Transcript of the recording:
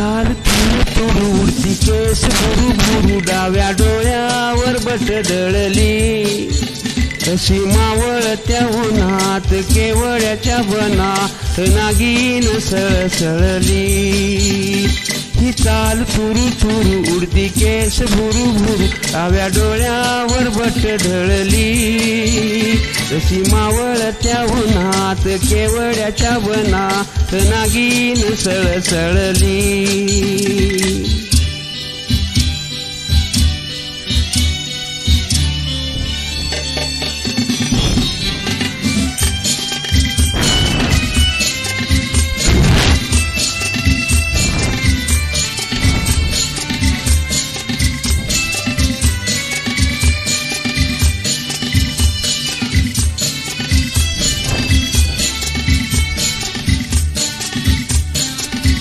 चाल तुरु तुरु उडती केस भुरु भुरु डाव्या डोळ्यावर बट दळली अशी मावळत्या उन्हात केवळ्याच्या बनात नागिन सळसळली ही चाल तुरु तुरु उडती केस भुरु भुरु डाव्या डोळ्यावर बट ढळली अशी मावळत्या उन्हात केवळ्याच्या बनात नागिन सळसळली